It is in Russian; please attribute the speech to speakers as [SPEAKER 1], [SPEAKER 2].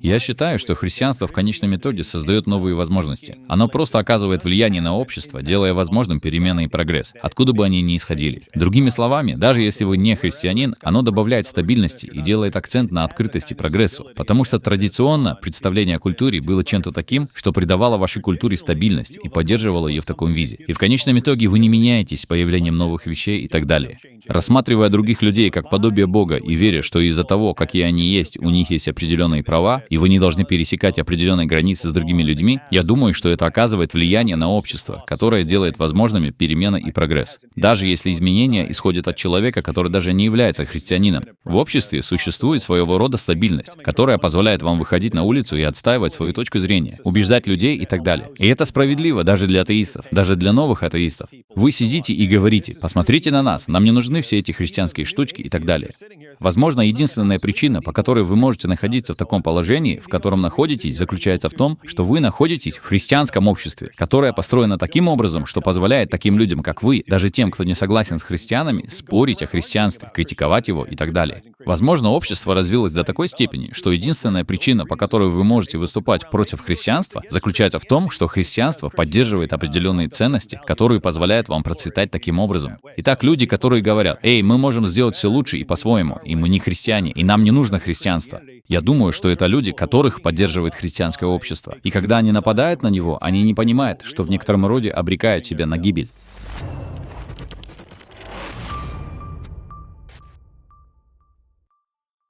[SPEAKER 1] Я считаю, что христианство в конечном итоге создает новые возможности. Оно просто оказывает влияние на общество, делая возможным перемены и прогресс, откуда бы они ни исходили. Другими словами, даже если вы не христианин, оно добавляет стабильности и делает акцент на открытости и прогрессу. Потому что традиционно представление о культуре было чем-то таким, что придавало вашей культуре стабильность и поддерживало ее в таком виде. И в конечном итоге вы не меняетесь с появлением новых вещей и так далее. Рассматривая других людей как подобие Бога и веря, что из-за того, какие они есть, у них есть определенные права, и вы не должны пересекать определенные границы с другими людьми, я думаю, что это оказывает влияние на общество, которое делает возможными перемены и прогресс. Даже если изменения исходят от человека, который даже не является христианином. В обществе существует своего рода стабильность, которая позволяет вам выходить на улицу и отстаивать свою точку зрения, убеждать людей и так далее. И это справедливо даже для атеистов, даже для новых атеистов. Вы сидите и говорите: посмотрите на нас, нам не нужны все эти христианские штучки и так далее. Возможно, единственная причина, по которой вы можете находиться в таком положении, в котором находитесь, заключается в том, что вы находитесь в христианском обществе, которое построено таким образом, что позволяет таким людям, как вы, даже тем, кто не согласен с христианами, спорить о христианстве, критиковать его и так далее. Возможно, общество развилось до такой степени, что единственная причина, по которой вы можете выступать против христианства, заключается в том, что христианство поддерживает определенные ценности, которые позволяют вам процветать таким образом. Итак, люди, которые говорят: «Эй, мы можем сделать все лучше и по-своему, и мы не христиане, и нам не нужно христианство». Я думаю, что это люди, которых поддерживает христианское общество. И когда они нападают на него, они не понимают, что в некотором роде обрекают себя на гибель.